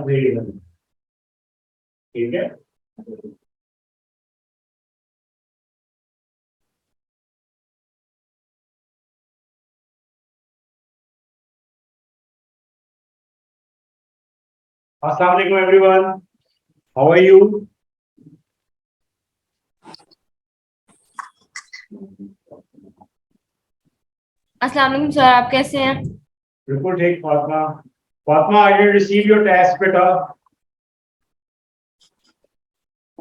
Variable, ठीक है। अस्सलाम वालेकुम एवरीवन, हाउ आर यू? अस्सलाम वालेकुम सर, आप कैसे हैं? बिल्कुल ठीक। Fatima, Fatima, I did receive your test बेटा।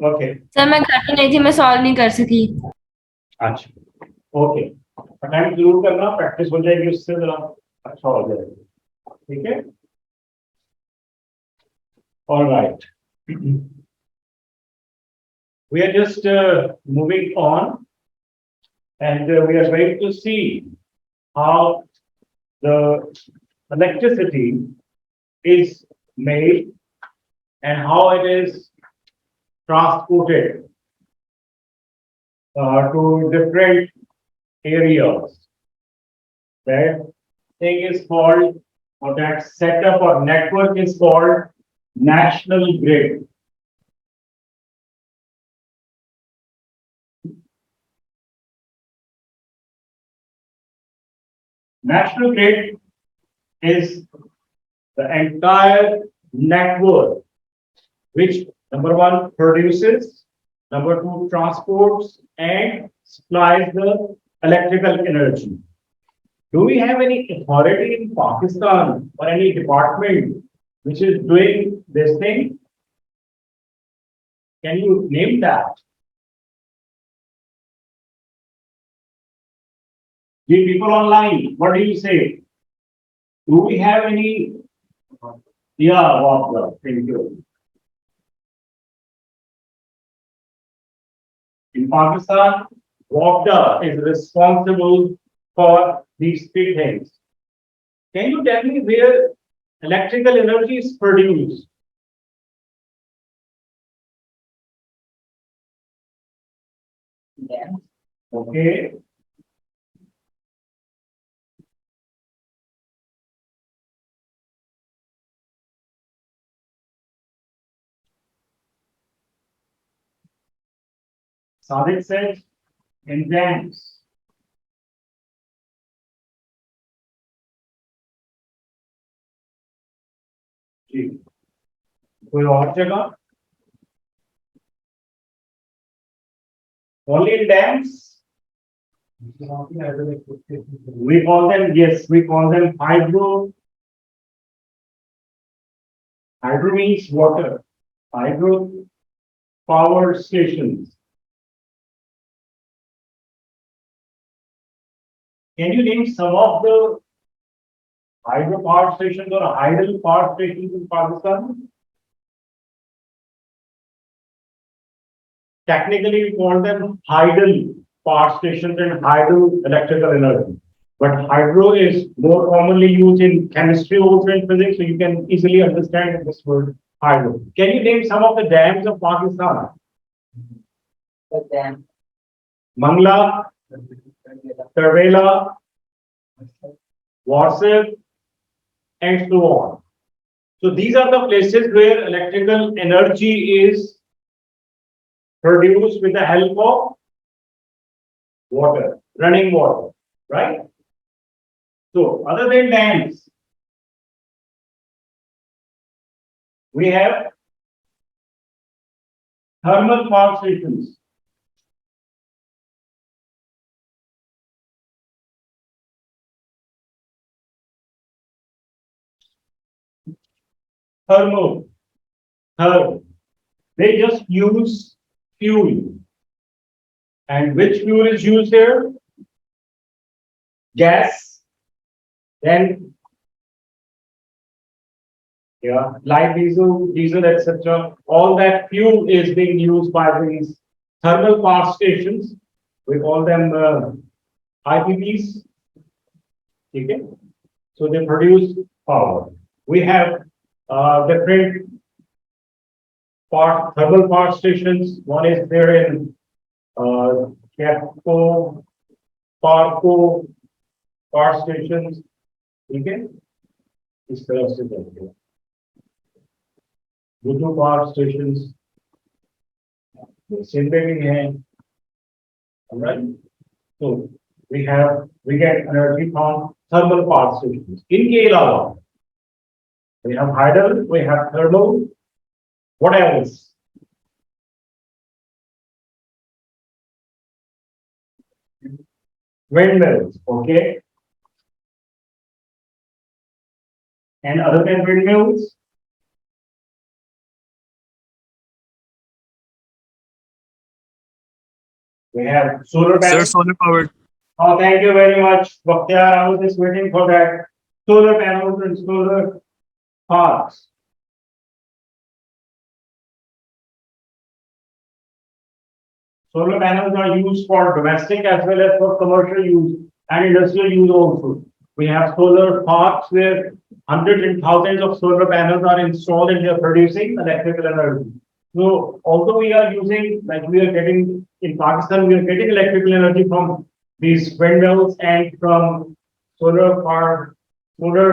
ओके सर मैं घर पे नहीं थी, मैं सॉल्व नहीं कर सकी। अच्छा, ओके, अटेम्प्ट जरूर करना, प्रैक्टिस हो जाएगी, उससे जरा अच्छा हो जाएगा, ठीक है। All right, we are just moving on, and we are going to see how the electricity is made and how it is transported to different areas. That thing is called, or that setup or network is called national grid. National grid is the entire network which, number one, produces, number two, transports and supplies the electrical energy. Do we have any authority in Pakistan or any department which is doing this thing? Can you name that? The people online, what do you say? Do we have any? Yeah, wow, thank you. In Pakistan, water is responsible for these three things. Can you tell me where electrical energy is produced? Yeah. Okay. Sadiq said, in dams. जी, कोई और जगह? Only in dams? We call them, yes, we call them hydro. Hydro means water. Hydro power stations. Can you name some of the hydro power stations or tidal power stations in Pakistan? Technically, we call them hydel power stations and hydel electrical energy. But hydro is more commonly used in chemistry also in physics, so you can easily understand this word hydro. Can you name some of the dams of Pakistan? The dam. Mangla, Tarvela, Warsif, and so on. So these are the places where electrical energy is produced with the help of water, running water, right? So other than dams, we have thermal power stations. Thermal, they just use fuel. And which fuel is used here? Gas, then light diesel, etc. All that fuel is being used by these thermal power stations. We call them IPPs. Okay? So they produce power. We have different thermal power stations. One is there in Capco, Parco power stations. Okay? इस तरह से करते हैं. ये two power stations same हैं, alright? So we get energy from thermal power stations. इनके अलावा we have hydel, we have thermal. What else? Windmills, okay. And other than windmills, we have solar Sir, panels. solar powered. Oh, thank you very much, Bhaktiyar. I was just waiting for that. Solar panels and solar parks. Solar panels are used for domestic as well as for commercial use and industrial use also. We have solar parks where hundreds and thousands of solar panels are installed and they are producing electrical energy. So although we are using, like we are getting in Pakistan, we are getting electrical energy from these windmills and from solar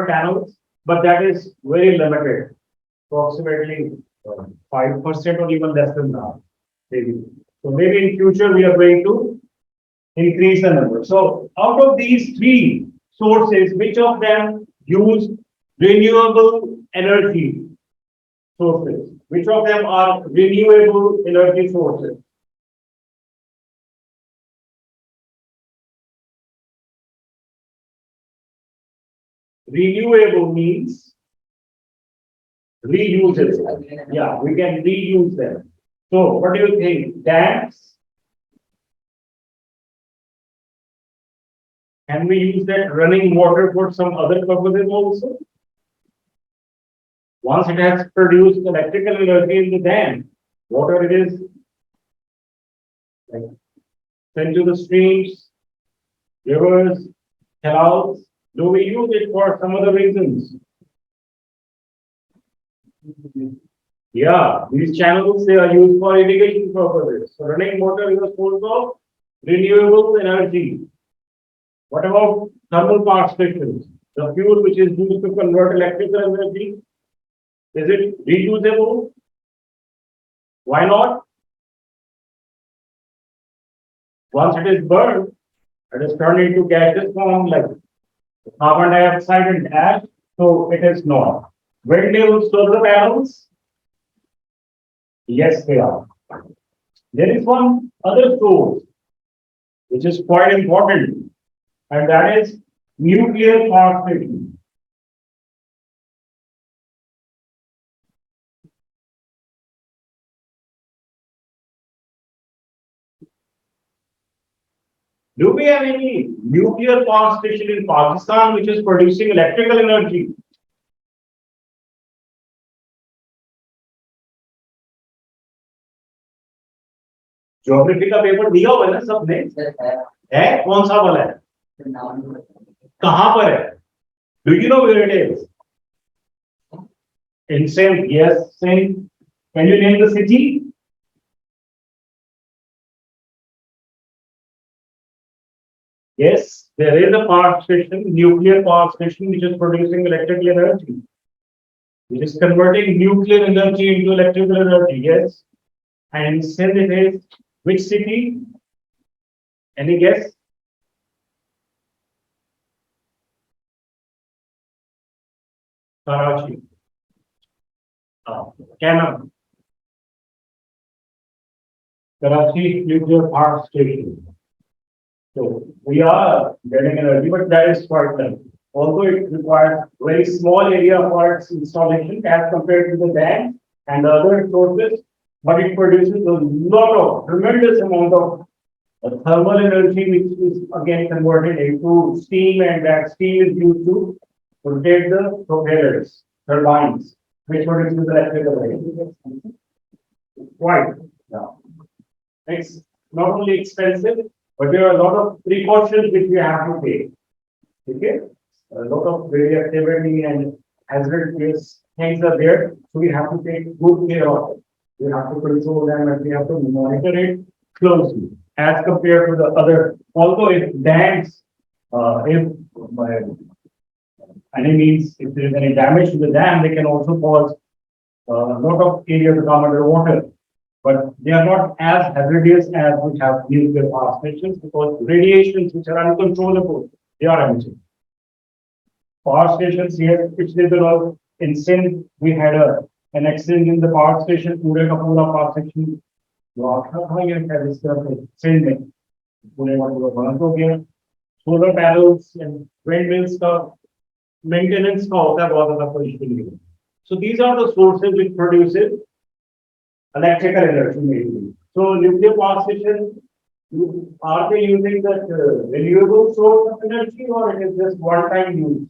panels, but that is very limited, approximately 5% or even less than that, maybe. So maybe in future we are going to increase the number. So out of these three sources, which of them use renewable energy sources? Which of them are renewable energy sources? Renewable means reusable. Yeah, we can reuse them. So what do you think? Dams? Can we use that running water for some other purposes also? Once it has produced electrical energy in the dam, water it is like sent to the streams, rivers, canals. Do we use it for some other reasons? Yeah, these channels they are used for irrigation purposes. So running water is a source of renewable energy. What about thermal power stations? The fuel which is used to convert electrical energy, is it reusable? Why not? Once it is burned, it is turned into gaseous form like carbon dioxide and ash, so it is not. Windmills, solar panels? Yes, they are. There is one other source which is quite important, and that is nuclear power station. Do we have any nuclear power station in Pakistan which is producing electrical energy? Geography का paper दिया हुआ है ना सबने है कौन सा वाला है कहां पर है do you know where it is in same yes same can you name the city yes there is a power station nuclear power station which is producing electrical energy which is converting nuclear energy into electrical energy yes and since it is which city? Any guess? Karachi. Canada. Karachi nuclear power station. So we are getting energy, but that is quite less. Although it requires very small area for its installation as compared to the dam and the other sources, but it produces a lot of tremendous amount of thermal energy, which is again converted into steam, and that steam is used to rotate the propellers, turbines, which produces electrical energy. Quite. Yeah. It's not only expensive, but there are a lot of precautions which we have to take. Okay? A lot of radioactivity and hazardous things are there, so we have to take good care of it. We have to control them and we have to monitor it closely as compared to the other. Although if dams, if by any means, if there is any damage to the dam, they can also cause lot of areas become underwater, but they are not as hazardous as we have nuclear power stations because radiations which are uncontrollable, they are emitted. Power stations here, which they belong in Sindh, we had an accident in the power station, पूरे का पूरा power station Sindh में पूरे का पूरा बंद हो गया. Solar panels and windmills का maintenance का होता है बहुत ज़्यादा pollution. So these are the sources which produces electrical energy mainly. So nuclear power station, are they using that renewable source of energy or it is just one-time use?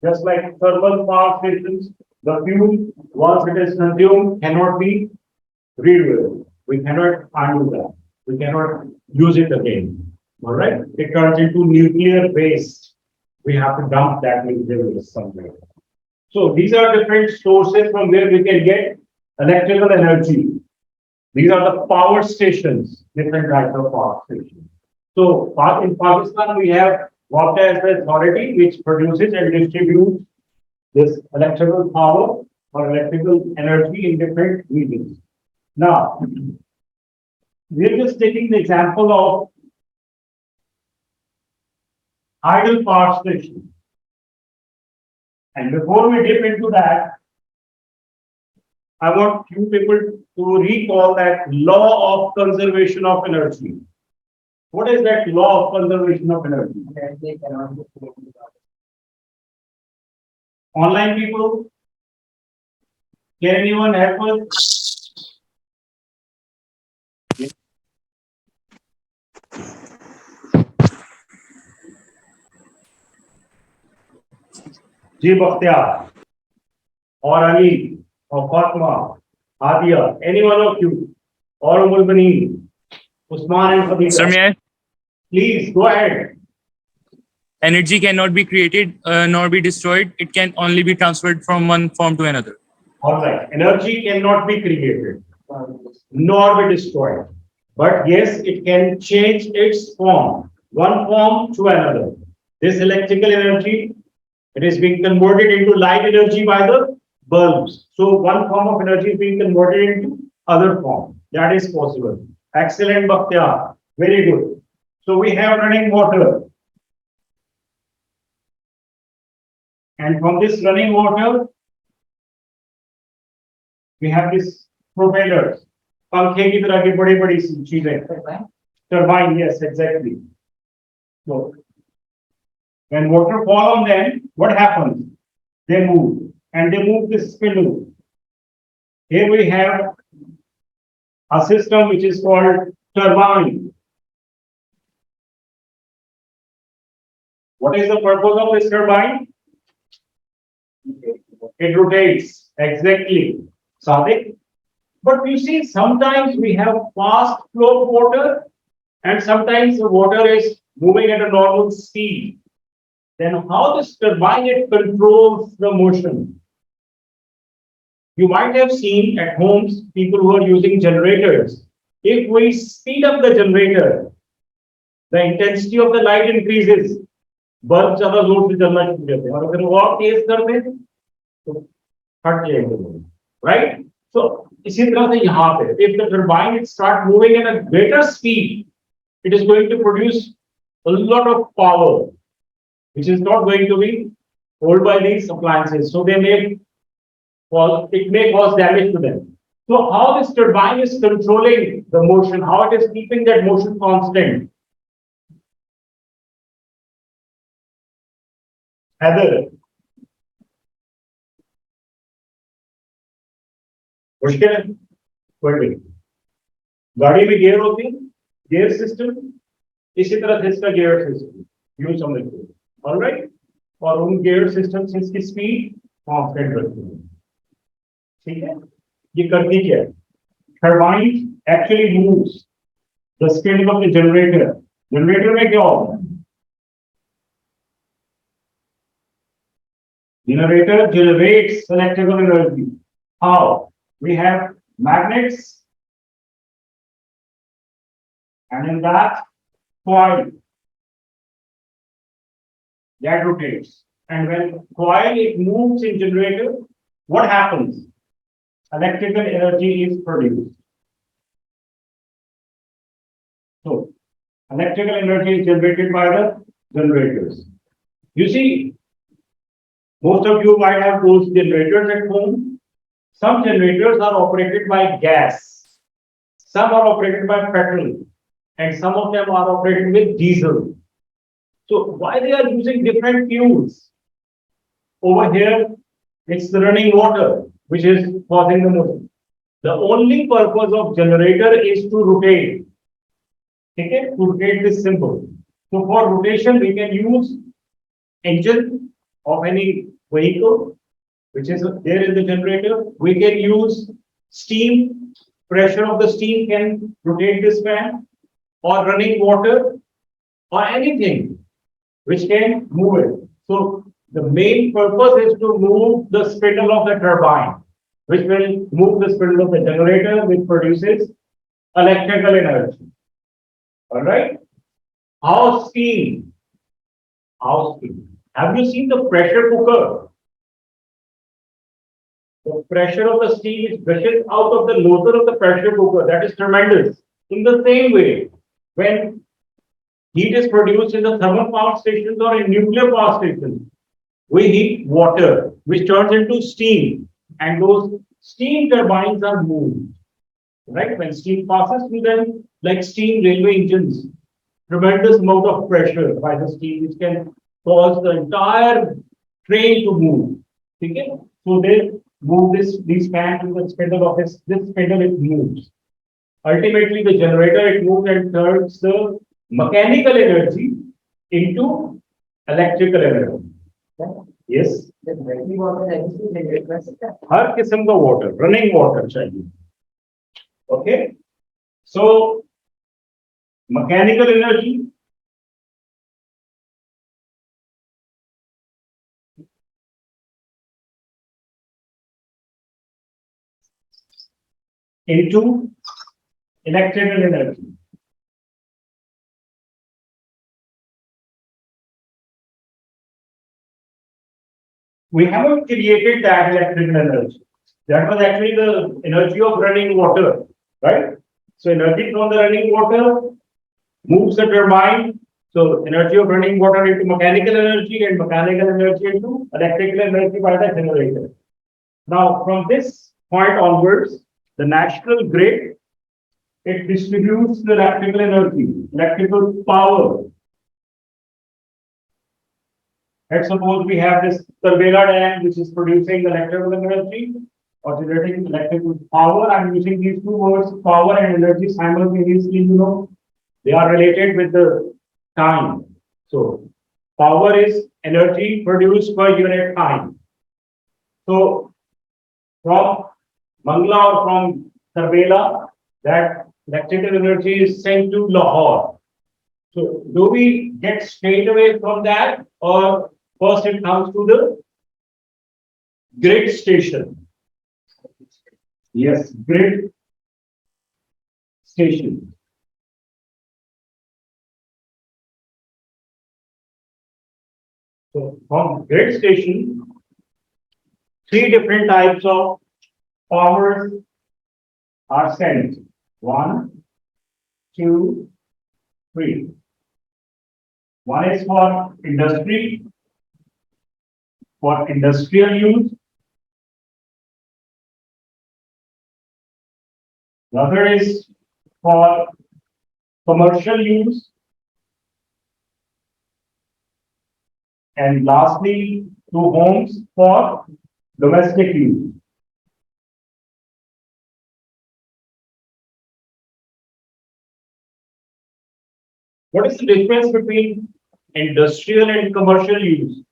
Just like thermal power stations, the fuel, once it is consumed, cannot be renewable. We cannot undo that. We cannot use it again. All right? It turns into nuclear waste. We have to dump that nuclear waste somewhere. So these are different sources from where we can get electrical energy. These are the power stations, different types of power stations. So in Pakistan, we have water as the authority which produces and distributes this electrical power or electrical energy in different regions. Now, we're just taking the example of idle power station. And before we dip into that, I want you people to recall that law of conservation of energy. What is that law of conservation of energy? Online people, can anyone help us? Ji Bakhtiar, or Ali, or Fatma, Adia, any one of you, or Mulbani, Usman and Khadija. Sir, may I? Please go ahead. Energy cannot be created nor be destroyed. It can only be transferred from one form to another. All right. Energy cannot be created nor be destroyed. But yes, it can change its form, one form to another. This electrical energy, it is being converted into light energy by the bulbs. So one form of energy is being converted into other form. That is possible. Excellent, Bakhtiar. Very good. So we have running water. And from this running water, we have this propellers. पंखे की तरह की बड़ी-बड़ी चीजें. Turbine, yes, exactly. So when water fall on them, what happens? They move, and they move this spindle. Here we have a system which is called turbine. What is the purpose of this turbine? It rotates, exactly. Sadiq? But you see, sometimes we have fast flow of water, and sometimes the water is moving at a normal speed. Then how this turbine it controls the motion? You might have seen at homes people who are using generators. If we speed up the generator, the intensity of the light increases. Bulb ज़्यादा जोर से जलना शुरू करते हैं और अगर वो और तेज कर दें तो फट जाएंगे, right? So इसी तरह से यहाँ पे, if the turbine it start moving at a greater speed, it is going to produce a lot of power, which is not going to be held by these appliances. So they may cause, it may cause damage to them. So how this turbine is controlling the motion, how it is keeping that motion constant? Heather. मुश्किल है कोई भी गाड़ी में gear होती है gear system इसी तरह से इसका गियर सिस्टम यूं समझते हैं ऑलराइट और उन गियर सिस्टम से इसकी स्पीड कांस्टेंट रखती है ठीक है ये करती क्या है turbine actually moves the speed of the generator में क्या होता है generator generates electrical energy how we have magnets and in that coil that rotates and when coil it moves in generator, what happens? Electrical energy is produced. So, electrical energy is generated by the generators. You see, most of you might have those generators at home. Some generators are operated by gas, some are operated by petrol, and some of them are operated with diesel. So, why they are using different fuels? Over here, it's the running water which is causing the motion. The only purpose of generator is to rotate. Okay, to rotate this symbol. So for rotation, we can use engine of any vehicle, which is there in the generator. We can use steam, pressure of the steam can rotate this fan, or running water, or anything which can move it. So the main purpose is to move the spindle of the turbine, which will move the spindle of the generator, which produces electrical energy. All right. House steam. House steam. Have you seen the pressure cooker? The pressure of the steam is gushes out of the nozzle of the pressure cooker. That is tremendous. In the same way, when heat is produced in the thermal power stations or in nuclear power stations, we heat water, which turns into steam, and those steam turbines are moved. Right? When steam passes through them, like steam railway engines, tremendous amount of pressure by the steam, which can cause the entire train to move. Okay? So they move these fans to the spindle of this spindle, it moves. Ultimately, the generator, it moves and turns the mechanical energy into electrical energy. Yes. हर किस्म का water, running water चाहिए. Okay. So mechanical energy into electrical energy. We haven't created that electrical energy. That was actually the energy of running water, right? So energy from the running water moves the turbine. So energy of running water into mechanical energy and mechanical energy into electrical energy by the generator. Now, from this point onwards, the national grid, it distributes the electrical energy, electrical power. Let's suppose we have this Tarbela dam which is producing electrical energy or generating electrical power. I'm using these two words, power and energy, simultaneously, they are related with the time. So power is energy produced per unit time. So from Mangla or from Tarbela, that electrical energy is sent to Lahore. So do we get straight away from that, or first it comes to the grid station? Yes, grid station. So from grid station, three different types of powers are sent. 1, 2, 3. One is for industry, for industrial use. The other is for commercial use. And lastly, to homes for domestic use. What is the difference between industrial and commercial use?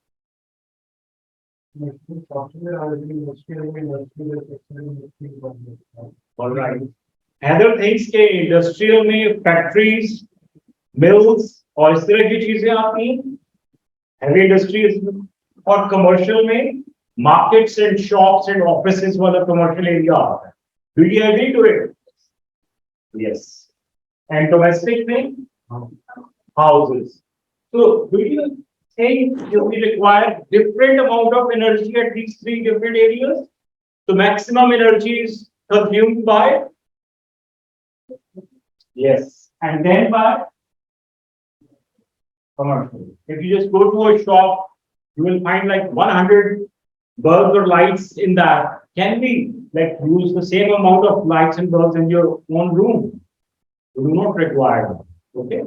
All right. Other things के industrial में factories, mills और इस तरह की चीजें आती हैं, heavy industries में, और commercial में markets and shops and offices वाला commercial area आता है. Do you agree to it? Yes. And domestic में houses. So do you think you will require different amount of energy at these three different areas. So maximum energy is consumed by, yes, and then by commercial. If you just go to a shop, you will find like 100 bulbs or lights in that. Can we like use the same amount of lights and bulbs in your own room? You do not require them. Okay.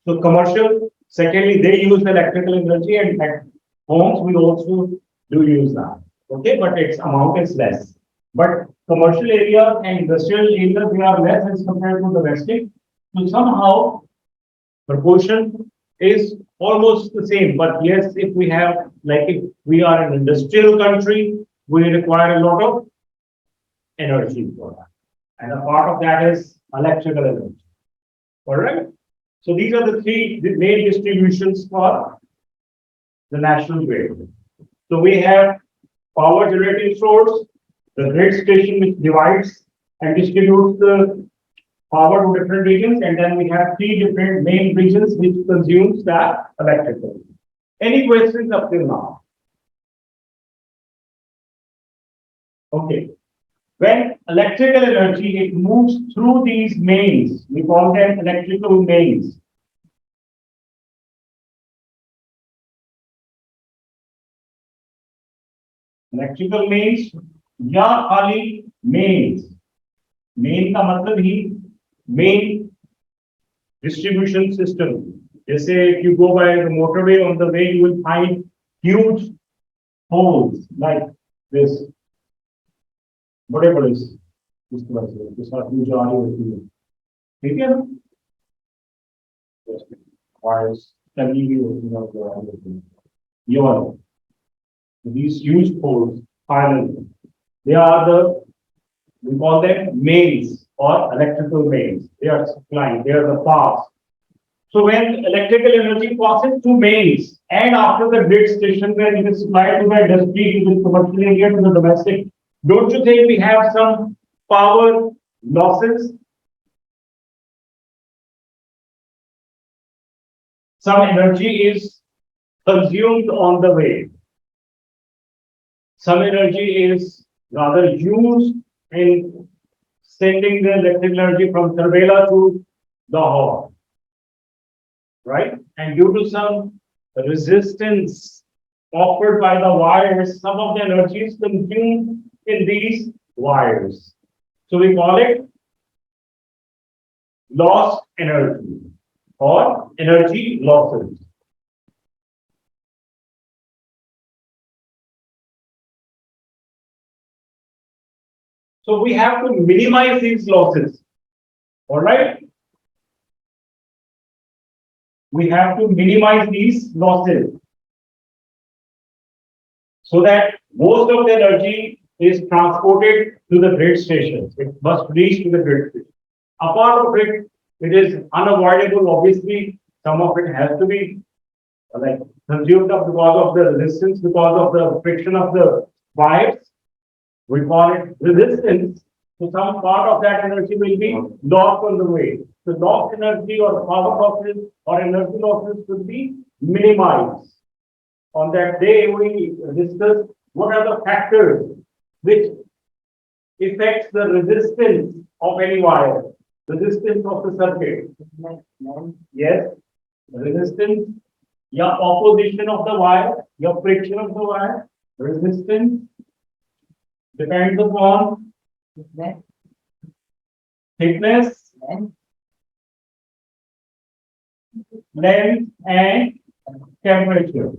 So commercial, secondly, they use electrical energy, and at homes we also do use that. Okay, but its amount is less. But commercial areas and industrial areas, they are less as compared to domestic. So somehow proportion is almost the same. But yes, if we have, like if we are an industrial country, we require a lot of energy for that. And a part of that is electrical energy. All right. So these are the three main distributions for the national grid. So we have power generating source, the grid station which divides and distributes the power to different regions, and then we have three different main regions which consumes that electricity. Any questions up till now? Okay. When electrical energy, it moves through these mains, we call them electrical mains. Electrical mains या खाली mains. Main का मतलब ही main distribution system. जैसे if you go by the motorway, on the way you will find huge holes like this. बड़े बड़े इस तरह से जिस साथ में जो आ रही होती है, ठीक है ना? Wires टंगी हुई होती है जो आ रही होती है, ये वाला. These huge poles, finally, they are the, we call them mains or electrical mains. They are supplying, they are the paths. So when electrical energy passes through mains and after the grid station where it is supplied to the industry, to the commercial area, to the domestic, don't you think we have some power losses? Some energy is consumed on the way. Some energy is rather used in sending the electrical energy from Karbela to Lahore, right? And due to some resistance offered by the wires, some of the energy is consumed in these wires. So we call it lost energy or energy losses. So we have to minimize these losses. All right. We have to minimize these losses so that most of the energy is transported to the grid stations. It must reach to the grid station. Apart from it, it is unavoidable. Obviously, some of it has to be like consumed up because of the resistance, because of the friction of the wires. We call it resistance. So some part of that energy will be lost on the way. So lost energy or power losses or energy losses should be minimized. On that day, we discuss what are the factors which affects the resistance of any wire, resistance of the circuit. Yes, resistance, या opposition of the wire, या friction of the wire, resistance depends upon thickness, length, and temperature.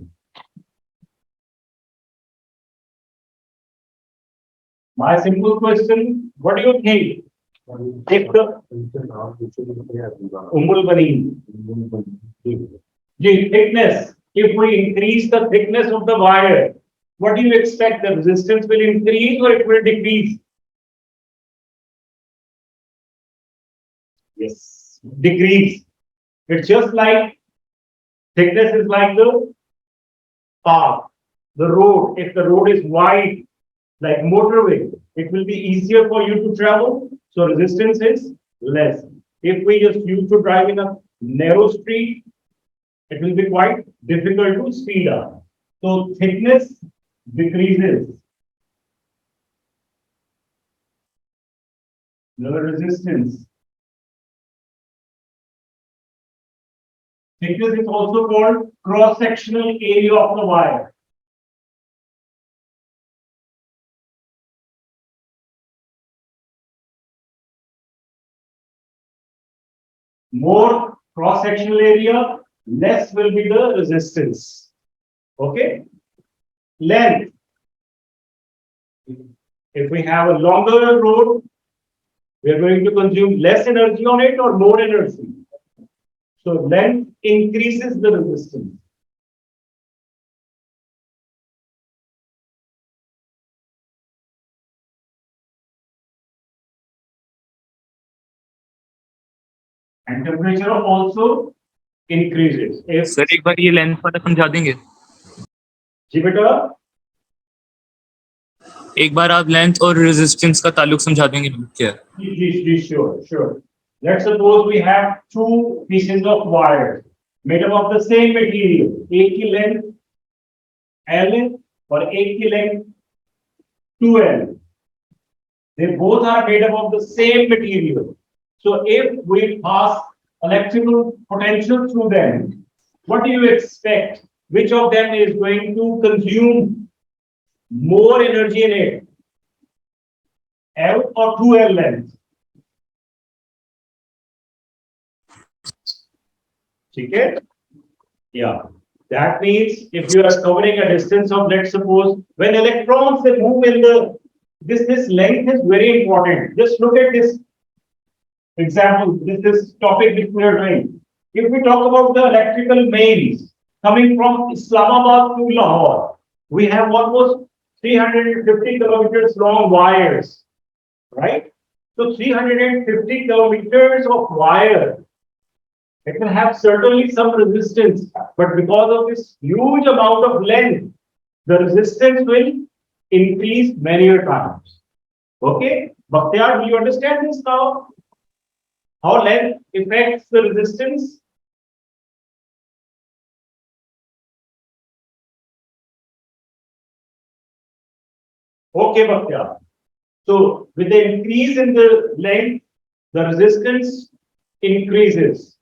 My simple question, what do you think? If the thickness, if we increase the thickness of the wire, what do you expect? The resistance will increase or it will decrease? Yes, decrease. It's just like thickness is like the path, the road. If the road is wide, like motorway, it will be easier for you to travel. So resistance is less. If we just used to drive in a narrow street, it will be quite difficult to speed up. So thickness decreases. The resistance. Thickness is also called cross-sectional area of the wire. More cross-sectional area, less will be the resistance. Okay? Length. If we have a longer road, we are going to consume less energy on it or more energy. So length increases the resistance. And temperature also increases. If sir एक बार ये length वाला समझा देंगे जी बेटा एक बार आप length और resistance का ताल्लुक समझा देंगे क्या sure. Let's suppose we have two pieces of wire made up of the same material. एक की length L और एक की length 2L. They both are made up of the same material. So if we pass electrical potential through them, what do you expect? Which of them is going to consume more energy in it? L or 2L length? Okay? Yeah. That means if you are covering a distance of, let's suppose, when electrons they move in the this length is very important. Just look at this example, this topic which we are doing. If we talk about the electrical mains coming from Islamabad to Lahore, we have almost 350 kilometers long wires, right? So 350 kilometers of wire, it will have certainly some resistance, but because of this huge amount of length, the resistance will increase many times. Okay, Bhaktiar, do you understand this now? How length affects the resistance? Okay, Bhaktiar. So with the increase in the length, the resistance increases.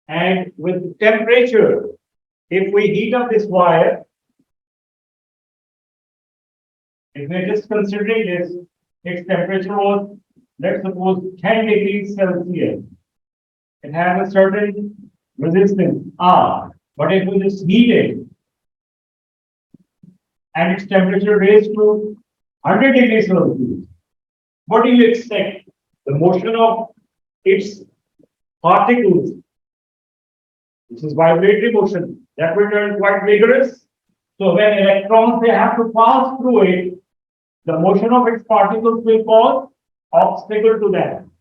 And with temperature, if we heat up this wire, if we're just considering this, its temperature was, let's suppose, 10 degrees Celsius. It has a certain resistance R, but if we just heat it and its temperature raised to 100 degrees Celsius, what do you expect? The motion of its particles, which is vibratory motion, that will turn quite vigorous. So when electrons they have to pass through it, the motion of its particles will cause obstacle to them.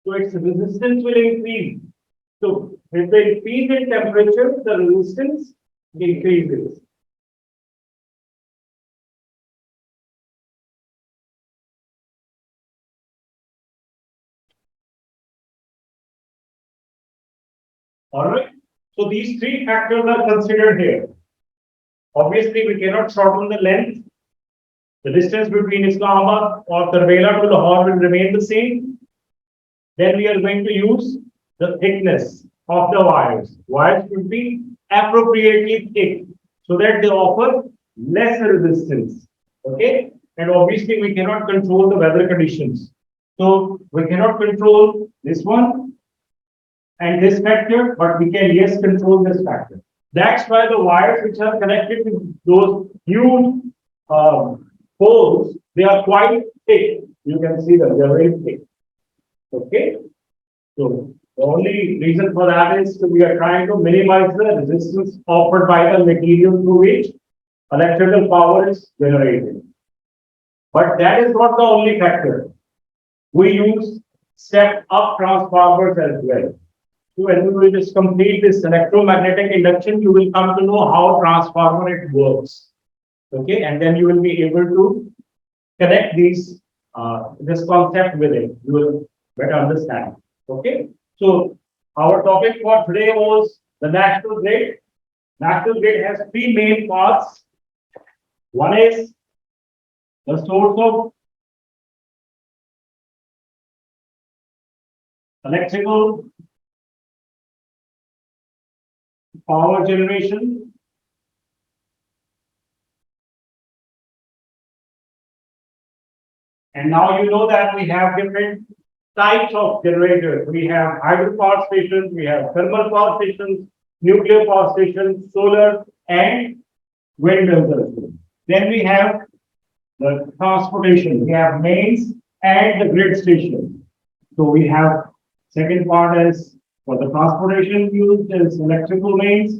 So its resistance will increase. So with the increase in temperature, the resistance increases. All right. So these three factors are considered here. Obviously, we cannot shorten the length. The distance between Islamabad or Karbela to Lahore will remain the same. Then we are going to use the thickness of the wires. Wires should be appropriately thick so that they offer less resistance. Okay? And obviously, we cannot control the weather conditions. So we cannot control this one and this factor, but we can, yes, control this factor. That's why the wires which are connected to those huge poles, they are quite thick. You can see them, they are very thick. Okay? So the only reason for that is we are trying to minimize the resistance offered by the material through which electrical power is generated. But that is not the only factor. We use step-up transformers as well. So when you will just complete this electromagnetic induction, you will come to know how transformer it works. Okay, and then you will be able to connect these this concept with it. You will better understand. Okay, so our topic for today was The national grid. National grid has three main parts. One is the source of electrical power generation. And now you know that we have different types of generators. We have hydropower stations, we have thermal power stations, nuclear power stations, solar and windmills. Then we have the transportation. We have mains and the grid station. So we have second part is for the transportation used is electrical mains.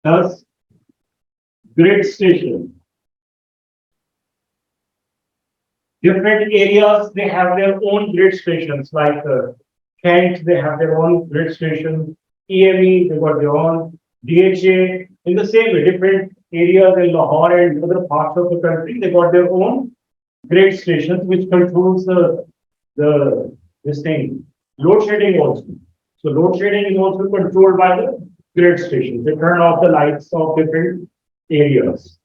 Thus, grid station. Different areas, they have their own grid stations, like Kent, they have their own grid station, EME, they got their own, DHA, in the same way, different areas in Lahore and other parts of the country, they got their own grid stations, which controls this thing, load shedding also. So load shedding is also controlled by the grid stations. They turn off the lights of different areas.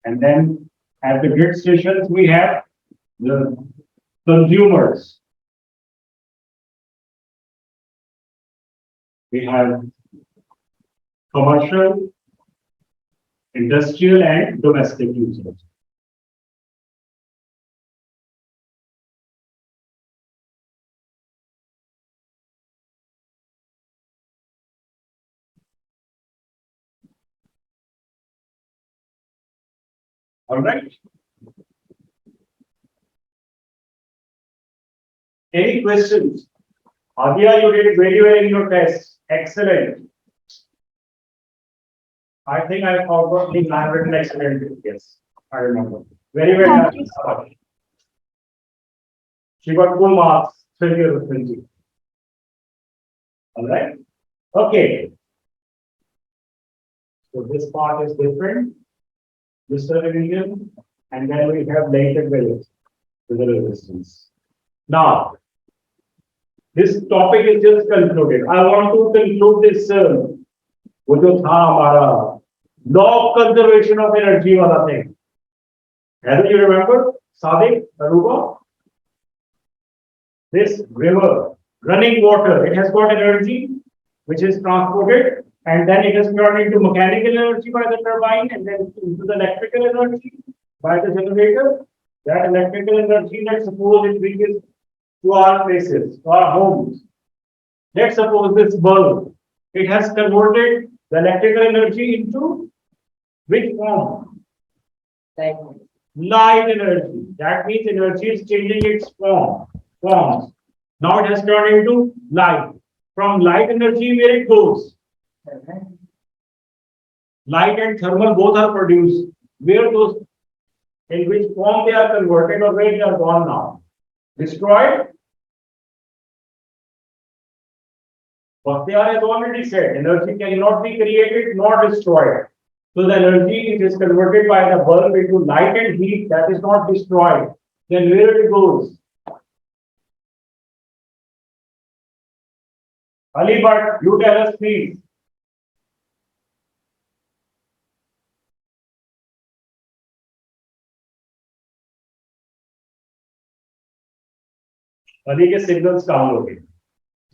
And then at the grid stations, we have the consumers. We have commercial, industrial, and domestic users. All right. Any questions? Adia, you did very well in your test. Excellent. I think I forgot the handwritten excellent. Yes, I remember. Very well done. She got full marks, 20 out of 20. All right. Okay. So this part is different. This is the region, and then we have latent values to the resistance. Now, this topic is just concluded. I want to conclude this. वो जो था हमारा law of conservation of energy वाला thing. As you remember, Sadiq, Aruba, this river, running water, it has got energy which is transported, and then it is turned into mechanical energy by the turbine, and then into the electrical energy by the generator. That electrical energy, let's suppose it reaches to our places, to our homes. Let's suppose this bulb, it has converted the electrical energy into which form? Light energy. That means energy is changing its forms. Now it has turned into light. From light energy, where it goes? Light and thermal both are produced. Where those, in which form they are converted or where they are gone now? Destroyed? Bhaktiyar has already said, energy cannot be created nor destroyed. So the energy it is converted by the bulb into light and heat, that is not destroyed. Then where it goes? Ali Bhatt, you tell us please. Ali के signals कहाँ हो गए?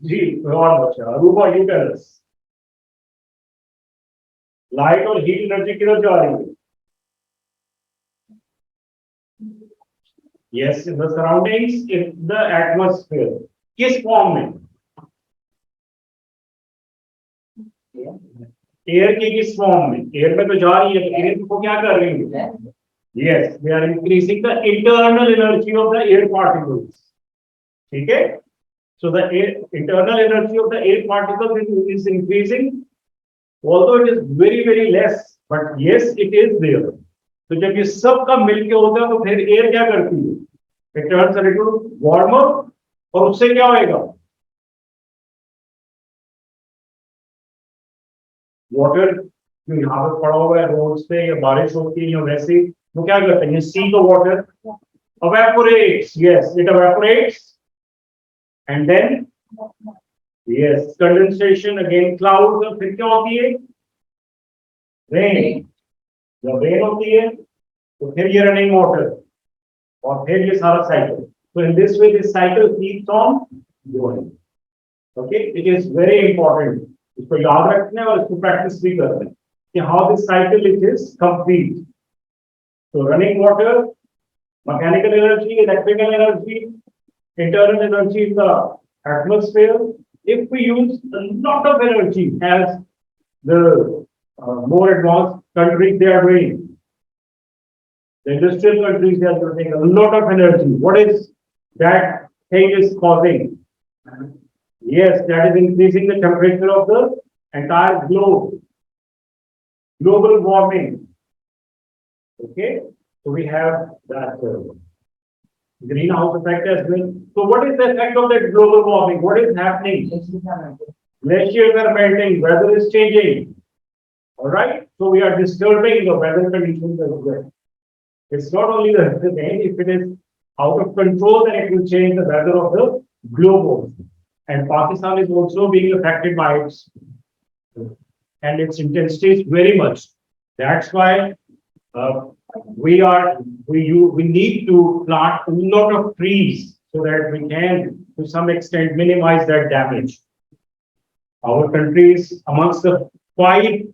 जी, और बच्चा, Aruba you tell us. Light और heat energy किधर जा रही है? Yes, in the surroundings, in the atmosphere. किस form में? Air की किस form में? Air में तो जा रही है, तो air को क्या कर रही है? Yes, we are increasing the internal energy of the air particles. ठीक है? So the internal energy of the air particles is increasing, although it is very very less, but yes, it is there. तो जब ये सब का मिलके होता है, तो फिर air क्या करती है? It turns a little warmer, और उससे क्या होएगा? Water जो यहाँ पे पड़ा हुआ है रोड्स पे या बारिश होती है या वैसे वो क्या करते हैं? See the water Evaporates. Yes, it evaporates. And then, yes, condensation again, clouds और फिर क्या होती है? Rain. जब rain होती है, तो फिर ये running water और फिर ये सारा cycle. So in this way, this cycle keeps on going. Okay, it is very important. इसको याद रखना है और इसको practice भी करना है कि how this cycle it is complete. So running water, mechanical energy, electrical energy, internal energy in the atmosphere. If we use a lot of energy as the more advanced countries they are doing, the industrial countries they are using a lot of energy. What is that thing is causing? Yes, that is increasing the temperature of the entire globe. Global warming. Okay, so we have that greenhouse effect as well. So what is the effect of that global warming? What is happening? Glaciers are melting, weather is changing. All right, so we are disturbing the weather conditions as well. It's not only the thing, if it is out of control, then it will change the weather of the globe also. And Pakistan is also being affected by it, and its intensity is very much. That's why we need to plant a lot of trees so that we can, to some extent, minimize that damage. Our country is amongst the 5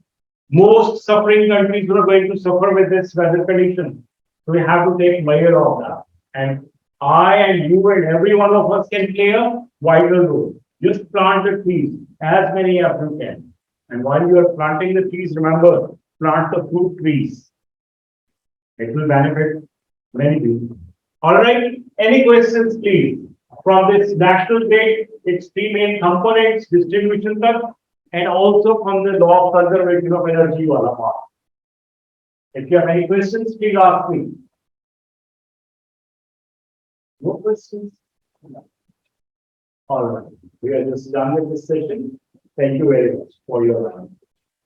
most suffering countries who are going to suffer with this weather condition. So we have to take measure of that. And I and you and every one of us can play a vital role. Just plant the trees, as many as you can. And while you are planting the trees, remember, plant the fruit trees. It will benefit many people. All right, any questions, please? From this national date, its 3 main components, distribution tak, and also from the law of conservation of energy wala part. If you have any questions, please ask me. No questions? All right, we are just done with this session. Thank you very much for your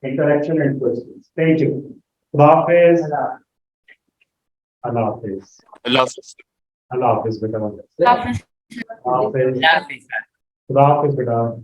interaction and questions. Thank you. Allah Hafiz. Allah Hafiz. Allah. Allah Hafiz, beta. Office. Allah Hafiz. Allah Hafiz, beta.